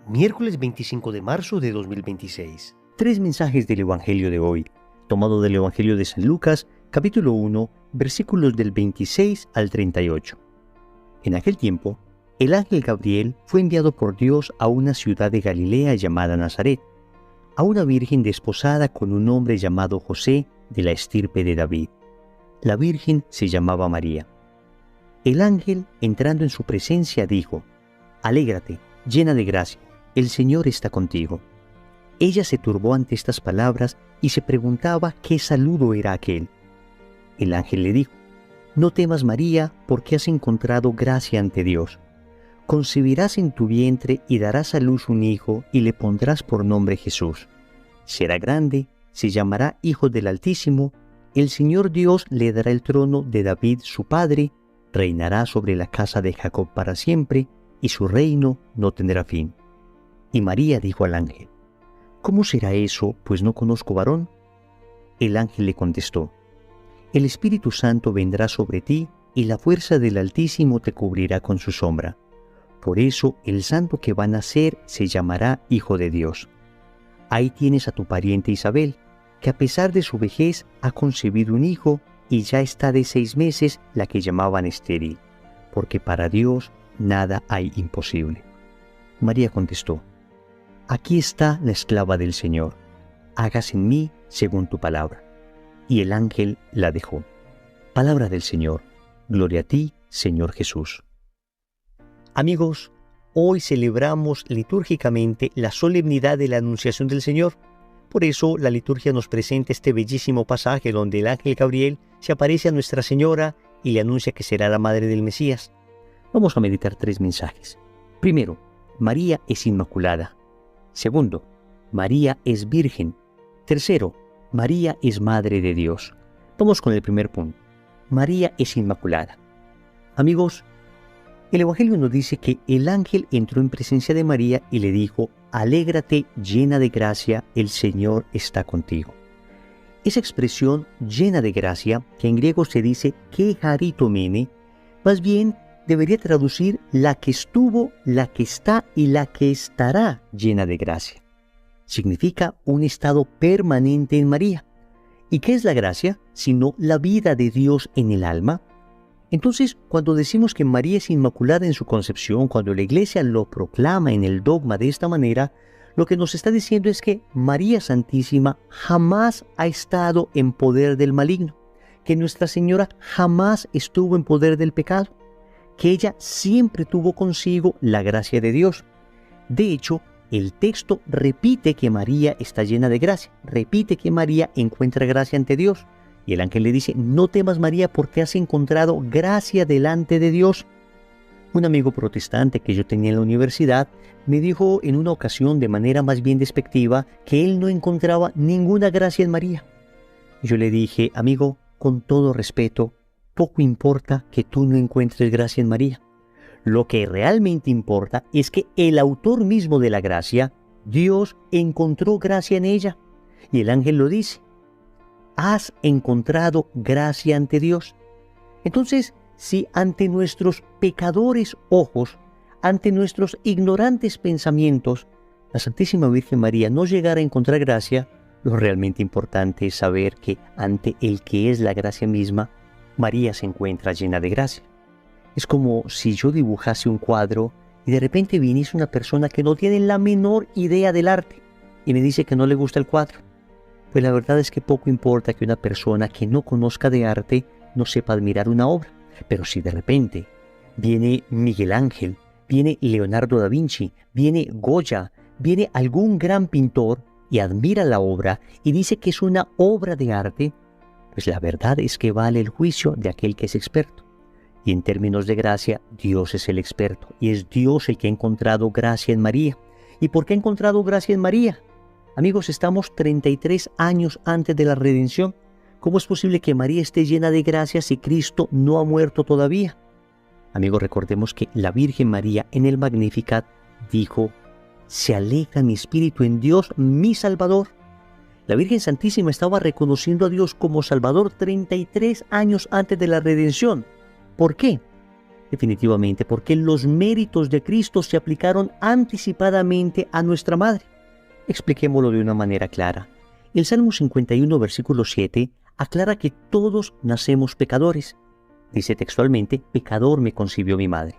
Miércoles 25 de marzo de 2026. Tres mensajes del Evangelio de hoy, tomado del Evangelio de San Lucas, capítulo 1, versículos del 26 al 38. En aquel tiempo, el ángel Gabriel fue enviado por Dios a una ciudad de Galilea llamada Nazaret, a una virgen desposada con un hombre llamado José de la estirpe de David. La virgen se llamaba María. El ángel, entrando en su presencia, dijo: «Alégrate, llena de gracia, el Señor está contigo». Ella se turbó ante estas palabras y se preguntaba qué saludo era aquel. El ángel le dijo: «No temas, María, porque has encontrado gracia ante Dios. Concebirás en tu vientre y darás a luz un hijo y le pondrás por nombre Jesús. Será grande, se llamará Hijo del Altísimo. El Señor Dios le dará el trono de David su padre, reinará sobre la casa de Jacob para siempre, y su reino no tendrá fin». Y María dijo al ángel: «¿Cómo será eso, pues no conozco varón?». El ángel le contestó: «El Espíritu Santo vendrá sobre ti, y la fuerza del Altísimo te cubrirá con su sombra. Por eso el santo que va a nacer se llamará Hijo de Dios. Ahí tienes a tu pariente Isabel, que a pesar de su vejez ha concebido un hijo, y ya está de 6 meses la que llamaban estéril, porque para Dios nada hay imposible». María contestó: «Aquí está la esclava del Señor, hágase en mí según tu palabra». Y el ángel la dejó. Palabra del Señor. Gloria a ti, Señor Jesús. Amigos, hoy celebramos litúrgicamente la solemnidad de la Anunciación del Señor. Por eso la liturgia nos presenta este bellísimo pasaje donde el ángel Gabriel se aparece a Nuestra Señora y le anuncia que será la madre del Mesías. Vamos a meditar 3 mensajes. Primero, María es inmaculada. Segundo, María es virgen. Tercero, María es madre de Dios. Vamos con el primer punto. María es inmaculada. Amigos, el Evangelio nos dice que el ángel entró en presencia de María y le dijo: «Alégrate, llena de gracia, el Señor está contigo». Esa expresión llena de gracia, que en griego se dice que haritomene, más bien debería traducir la que estuvo, la que está y la que estará llena de gracia. Significa un estado permanente en María. ¿Y qué es la gracia? Sino la vida de Dios en el alma. Entonces, cuando decimos que María es inmaculada en su concepción, cuando la Iglesia lo proclama en el dogma de esta manera, lo que nos está diciendo es que María Santísima jamás ha estado en poder del maligno, que Nuestra Señora jamás estuvo en poder del pecado, que ella siempre tuvo consigo la gracia de Dios. De hecho, el texto repite que María está llena de gracia, repite que María encuentra gracia ante Dios. Y el ángel le dice: «No temas, María, porque has encontrado gracia delante de Dios». Un amigo protestante que yo tenía en la universidad me dijo en una ocasión de manera más bien despectiva que él no encontraba ninguna gracia en María. Yo le dije: «Amigo, con todo respeto, poco importa que tú no encuentres gracia en María. Lo que realmente importa es que el autor mismo de la gracia, Dios, encontró gracia en ella». Y el ángel lo dice: «Has encontrado gracia ante Dios». Entonces, si ante nuestros pecadores ojos, ante nuestros ignorantes pensamientos, la Santísima Virgen María no llegara a encontrar gracia, lo realmente importante es saber que ante el que es la gracia misma, María se encuentra llena de gracia. Es como si yo dibujase un cuadro y de repente viniese una persona que no tiene la menor idea del arte y me dice que no le gusta el cuadro. Pues la verdad es que poco importa que una persona que no conozca de arte no sepa admirar una obra. Pero si de repente viene Miguel Ángel, viene Leonardo da Vinci, viene Goya, viene algún gran pintor y admira la obra y dice que es una obra de arte, pues la verdad es que vale el juicio de aquel que es experto. Y en términos de gracia, Dios es el experto y es Dios el que ha encontrado gracia en María. ¿Y por qué ha encontrado gracia en María? Amigos, estamos 33 años antes de la redención. ¿Cómo es posible que María esté llena de gracia si Cristo no ha muerto todavía? Amigos, recordemos que la Virgen María en el Magnificat dijo: «Se alegra mi espíritu en Dios, mi Salvador». La Virgen Santísima estaba reconociendo a Dios como Salvador 33 años antes de la redención. ¿Por qué? Definitivamente, porque los méritos de Cristo se aplicaron anticipadamente a nuestra madre. Expliquémoslo de una manera clara. El Salmo 51, versículo 7, aclara que todos nacemos pecadores. Dice textualmente, pecador me concibió mi madre.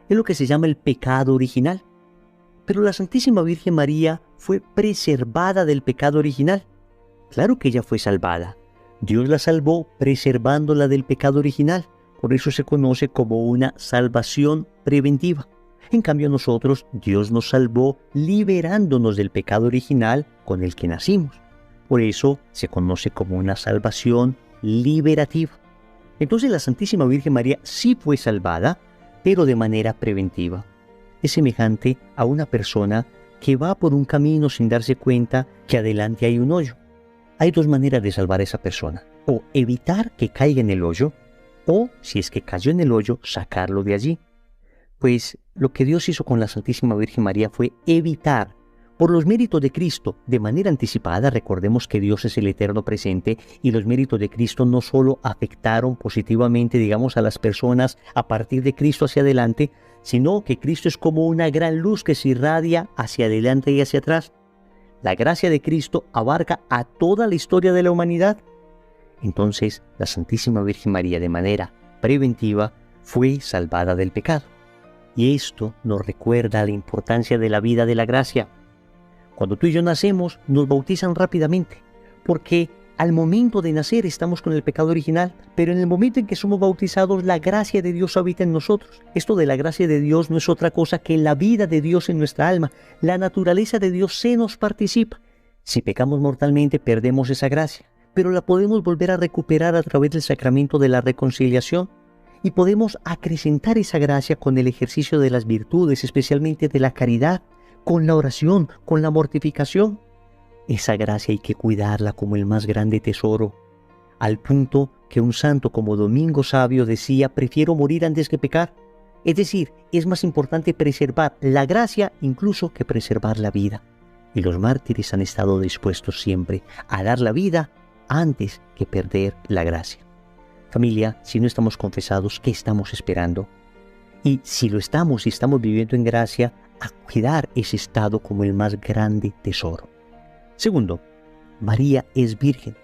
Es lo que se llama el pecado original. Pero la Santísima Virgen María fue preservada del pecado original. Claro que ella fue salvada. Dios la salvó preservándola del pecado original. Por eso se conoce como una salvación preventiva. En cambio nosotros, Dios nos salvó liberándonos del pecado original con el que nacimos. Por eso se conoce como una salvación liberativa. Entonces la Santísima Virgen María sí fue salvada, pero de manera preventiva. Es semejante a una persona que va por un camino sin darse cuenta que adelante hay un hoyo. Hay dos maneras de salvar a esa persona: o evitar que caiga en el hoyo, o, si es que cayó en el hoyo, sacarlo de allí. Pues lo que Dios hizo con la Santísima Virgen María fue evitar, por los méritos de Cristo, de manera anticipada. Recordemos que Dios es el eterno presente y los méritos de Cristo no solo afectaron positivamente, digamos, a las personas a partir de Cristo hacia adelante, sino que Cristo es como una gran luz que se irradia hacia adelante y hacia atrás. La gracia de Cristo abarca a toda la historia de la humanidad. Entonces, la Santísima Virgen María, de manera preventiva, fue salvada del pecado. Y esto nos recuerda la importancia de la vida de la gracia. Cuando tú y yo nacemos, nos bautizan rápidamente, porque al momento de nacer estamos con el pecado original, pero en el momento en que somos bautizados, la gracia de Dios habita en nosotros. Esto de la gracia de Dios no es otra cosa que la vida de Dios en nuestra alma. La naturaleza de Dios se nos participa. Si pecamos mortalmente, perdemos esa gracia, pero la podemos volver a recuperar a través del sacramento de la reconciliación, y podemos acrecentar esa gracia con el ejercicio de las virtudes, especialmente de la caridad, con la oración, con la mortificación. Esa gracia hay que cuidarla como el más grande tesoro, al punto que un santo como Domingo Sabio decía: prefiero morir antes que pecar. Es decir, es más importante preservar la gracia incluso que preservar la vida. Y los mártires han estado dispuestos siempre a dar la vida antes que perder la gracia. Familia, si no estamos confesados, ¿qué estamos esperando? Y si lo estamos y estamos viviendo en gracia, a cuidar ese estado como el más grande tesoro. Segundo, María es virgen.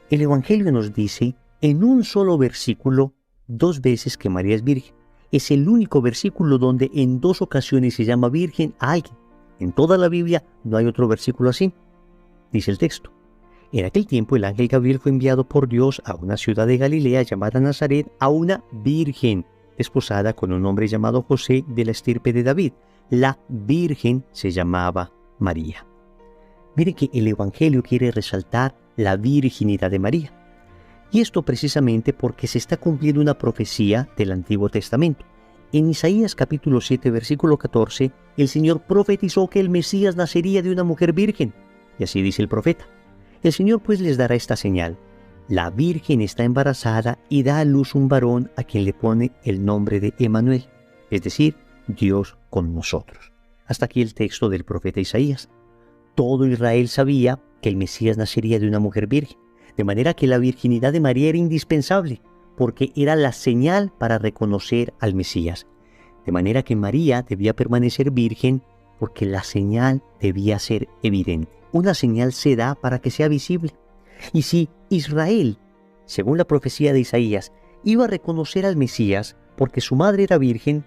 El Evangelio nos dice en un solo versículo 2 veces que María es virgen. Es el único versículo donde en 2 ocasiones se llama virgen a alguien. En toda la Biblia no hay otro versículo así. Dice el texto: en aquel tiempo el ángel Gabriel fue enviado por Dios a una ciudad de Galilea llamada Nazaret, a una virgen desposada con un hombre llamado José, de la estirpe de David. La virgen se llamaba María. Miren que el Evangelio quiere resaltar la virginidad de María. Y esto precisamente porque se está cumpliendo una profecía del Antiguo Testamento. En Isaías capítulo 7, versículo 14, el Señor profetizó que el Mesías nacería de una mujer virgen. Y así dice el profeta: el Señor pues les dará esta señal: la virgen está embarazada y da a luz un varón, a quien le pone el nombre de Emmanuel, es decir, Dios con nosotros. Hasta aquí el texto del profeta Isaías. Todo Israel sabía que el Mesías nacería de una mujer virgen, de manera que la virginidad de María era indispensable, porque era la señal para reconocer al Mesías. De manera que María debía permanecer virgen porque la señal debía ser evidente. Una señal se da para que sea visible. Y si Israel, según la profecía de Isaías, iba a reconocer al Mesías porque su madre era virgen,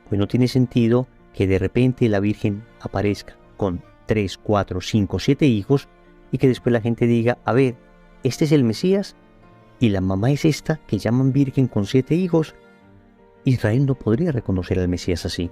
pues no tiene sentido que de repente la Virgen aparezca con 3, 4, 5, 7 hijos y que después la gente diga: a ver, este es el Mesías y la mamá es esta que llaman virgen con 7 hijos. Israel no podría reconocer al Mesías así.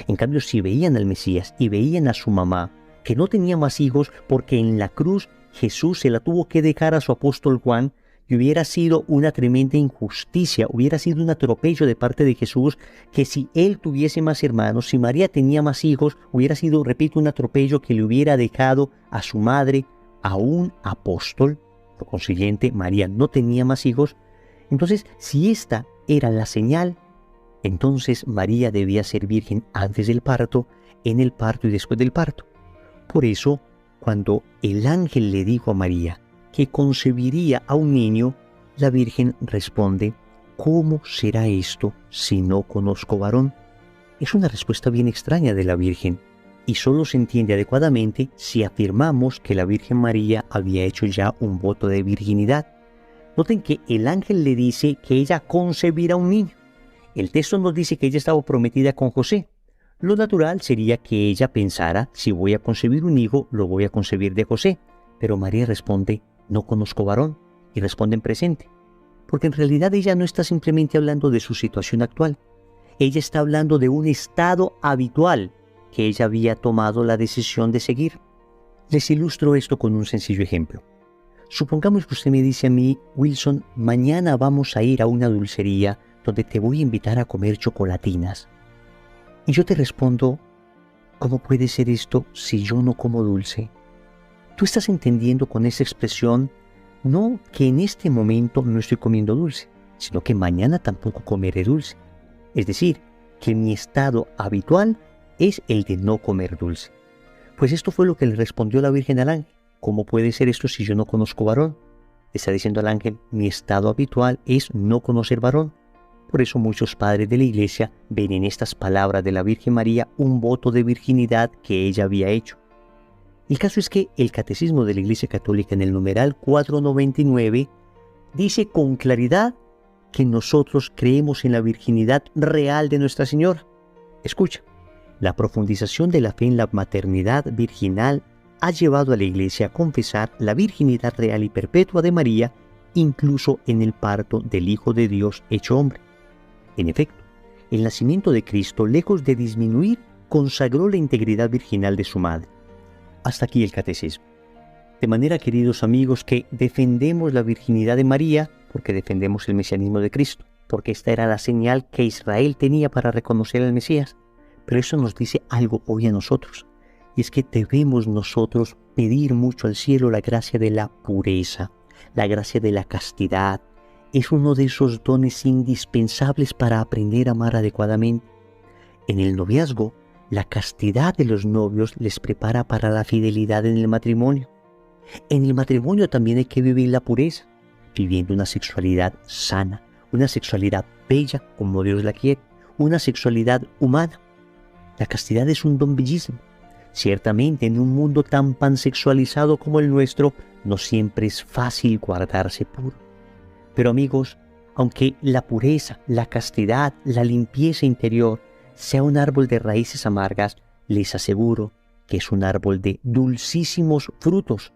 En cambio, si veían al Mesías y veían a su mamá, que no tenía más hijos porque en la cruz Jesús se la tuvo que dejar a su apóstol Juan, y hubiera sido una tremenda injusticia, hubiera sido un atropello de parte de Jesús, que si él tuviese más hermanos, si María tenía más hijos, hubiera sido, repito, un atropello que le hubiera dejado a su madre a un apóstol. Por consiguiente, María no tenía más hijos. Entonces, si esta era la señal, entonces María debía ser virgen antes del parto, en el parto y después del parto. Por eso, cuando el ángel le dijo a María que concebiría a un niño, la Virgen responde: ¿cómo será esto si no conozco varón? Es una respuesta bien extraña de la Virgen, y solo se entiende adecuadamente si afirmamos que la Virgen María había hecho ya un voto de virginidad. Noten que el ángel le dice que ella concebirá un niño. El texto nos dice que ella estaba prometida con José. Lo natural sería que ella pensara, si voy a concebir un hijo, lo voy a concebir de José. Pero María responde, no conozco varón, y responde en presente. Porque en realidad ella no está simplemente hablando de su situación actual. Ella está hablando de un estado habitual que ella había tomado la decisión de seguir. Les ilustro esto con un sencillo ejemplo. Supongamos que usted me dice a mí, Wilson, mañana vamos a ir a una dulcería donde te voy a invitar a comer chocolatinas. Y yo te respondo, ¿cómo puede ser esto si yo no como dulce? Tú estás entendiendo con esa expresión no que en este momento no estoy comiendo dulce, sino que mañana tampoco comeré dulce. Es decir, que mi estado habitual es el de no comer dulce. Pues esto fue lo que le respondió la Virgen al ángel. ¿Cómo puede ser esto si yo no conozco varón? Le está diciendo al ángel, mi estado habitual es no conocer varón. Por eso muchos padres de la Iglesia ven en estas palabras de la Virgen María un voto de virginidad que ella había hecho. El caso es que el Catecismo de la Iglesia Católica en el numeral 499 dice con claridad que nosotros creemos en la virginidad real de Nuestra Señora. Escucha, la profundización de la fe en la maternidad virginal ha llevado a la Iglesia a confesar la virginidad real y perpetua de María, incluso en el parto del Hijo de Dios hecho hombre. En efecto, el nacimiento de Cristo, lejos de disminuir, consagró la integridad virginal de su madre. Hasta aquí el catecismo. De manera, queridos amigos, que defendemos la virginidad de María porque defendemos el mesianismo de Cristo, porque esta era la señal que Israel tenía para reconocer al Mesías. Pero eso nos dice algo hoy a nosotros, y es que debemos nosotros pedir mucho al cielo la gracia de la pureza, la gracia de la castidad. Es uno de esos dones indispensables para aprender a amar adecuadamente. En el noviazgo, la castidad de los novios les prepara para la fidelidad en el matrimonio. En el matrimonio también hay que vivir la pureza, viviendo una sexualidad sana, una sexualidad bella como Dios la quiere, una sexualidad humana. La castidad es un don bellísimo. Ciertamente, en un mundo tan pansexualizado como el nuestro, no siempre es fácil guardarse puro. Pero amigos, aunque la pureza, la castidad, la limpieza interior sea un árbol de raíces amargas, les aseguro que es un árbol de dulcísimos frutos.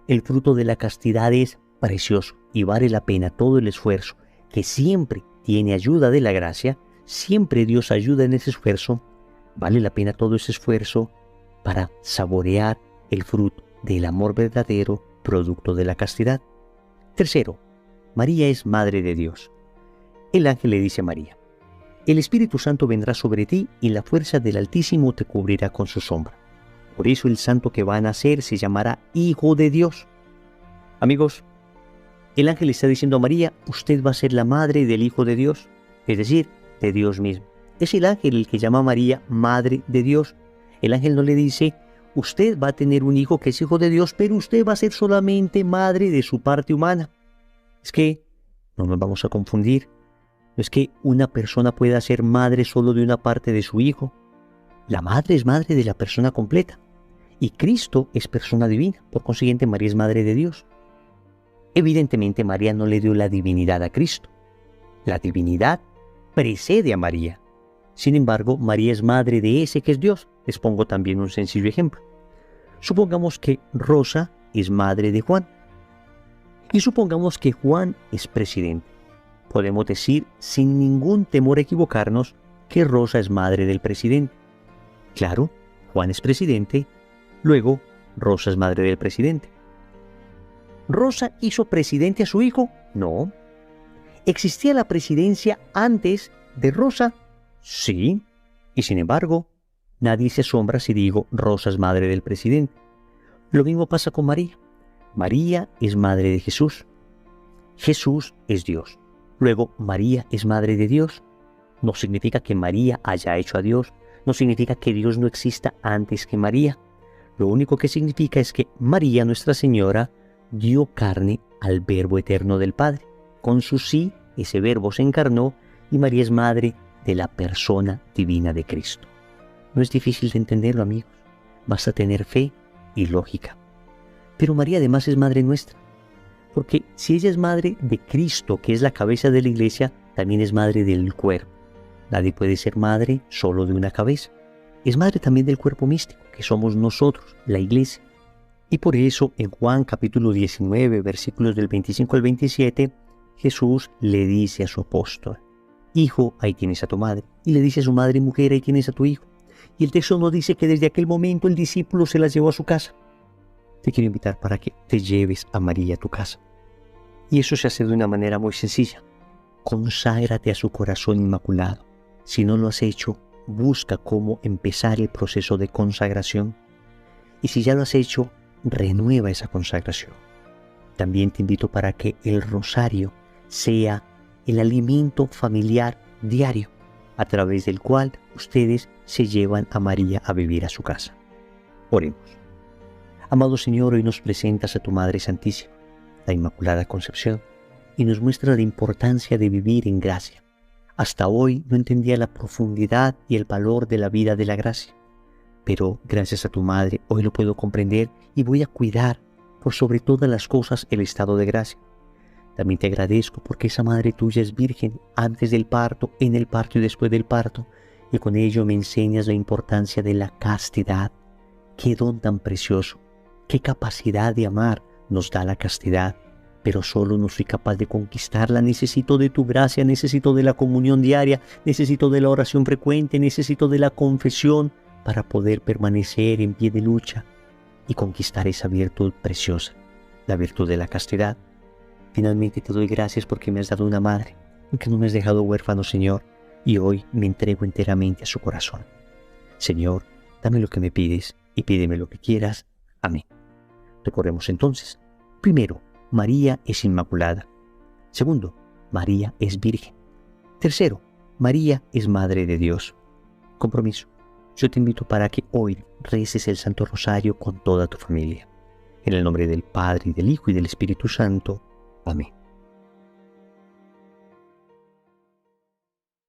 El fruto de la castidad es precioso y vale la pena todo el esfuerzo, que siempre tiene ayuda de la gracia, siempre Dios ayuda en ese esfuerzo. Vale la pena todo ese esfuerzo para saborear el fruto del amor verdadero, producto de la castidad. Tercero, María es Madre de Dios. El ángel le dice a María, el Espíritu Santo vendrá sobre ti y la fuerza del Altísimo te cubrirá con su sombra. Por eso el santo que va a nacer se llamará Hijo de Dios. Amigos, el ángel le está diciendo a María, usted va a ser la madre del Hijo de Dios, es decir, de Dios mismo. Es el ángel el que llama a María Madre de Dios. El ángel no le dice, usted va a tener un hijo que es hijo de Dios, pero usted va a ser solamente madre de su parte humana. Es que no nos vamos a confundir. No es que una persona pueda ser madre solo de una parte de su hijo. La madre es madre de la persona completa. Y Cristo es persona divina. Por consiguiente, María es madre de Dios. Evidentemente, María no le dio la divinidad a Cristo. La divinidad precede a María. Sin embargo, María es madre de ese que es Dios. Les pongo también un sencillo ejemplo. Supongamos que Rosa es madre de Juan. Y supongamos que Juan es presidente. Podemos decir, sin ningún temor a equivocarnos, que Rosa es madre del presidente. Claro, Juan es presidente, luego Rosa es madre del presidente. ¿Rosa hizo presidente a su hijo? No. ¿Existía la presidencia antes de Rosa? Sí. Y sin embargo, nadie se asombra si digo Rosa es madre del presidente. Lo mismo pasa con María. María es madre de Jesús. Jesús es Dios. Luego, María es madre de Dios. No significa que María haya hecho a Dios. No significa que Dios no exista antes que María. Lo único que significa es que María, Nuestra Señora, dio carne al Verbo eterno del Padre, con su sí ese verbo se encarnó y María es madre de la persona divina de Cristo. No es difícil de entenderlo, amigos. Basta tener fe y lógica. Pero María además es madre nuestra, porque si ella es madre de Cristo, que es la cabeza de la iglesia, también es madre del cuerpo. Nadie puede ser madre solo de una cabeza. Es madre también del cuerpo místico, que somos nosotros, la iglesia. Y por eso en Juan capítulo 19, versículos del 25 al 27, Jesús le dice a su apóstol: Hijo, ahí tienes a tu madre. Y le dice a su madre: Mujer, ahí tienes a tu hijo. Y el texto nos dice que desde aquel momento el discípulo se las llevó a su casa. Te quiero invitar para que te lleves a María a tu casa. Y eso se hace de una manera muy sencilla. Conságrate a su corazón inmaculado. Si no lo has hecho, busca cómo empezar el proceso de consagración. Y si ya lo has hecho, renueva esa consagración. También te invito para que el rosario sea el alimento familiar diario, a través del cual ustedes se llevan a María a vivir a su casa. Oremos. Amado Señor, hoy nos presentas a tu Madre Santísima, la Inmaculada Concepción, y nos muestras la importancia de vivir en gracia. Hasta hoy no entendía la profundidad y el valor de la vida de la gracia, pero gracias a tu Madre hoy lo puedo comprender y voy a cuidar por sobre todas las cosas el estado de gracia. También te agradezco porque esa Madre tuya es virgen antes del parto, en el parto y después del parto, y con ello me enseñas la importancia de la castidad. Qué don tan precioso, qué capacidad de amar nos da la castidad, pero solo no soy capaz de conquistarla. Necesito de tu gracia, necesito de la comunión diaria, necesito de la oración frecuente, necesito de la confesión para poder permanecer en pie de lucha y conquistar esa virtud preciosa, la virtud de la castidad. Finalmente te doy gracias porque me has dado una madre, porque no me has dejado huérfano, Señor, y hoy me entrego enteramente a su corazón. Señor, dame lo que me pides y pídeme lo que quieras. Amén. Recordemos entonces. Primero, María es inmaculada. Segundo, María es virgen. Tercero, María es madre de Dios. Compromiso. Yo te invito para que hoy reces el Santo Rosario con toda tu familia. En el nombre del Padre, y del Hijo, y del Espíritu Santo. Amén.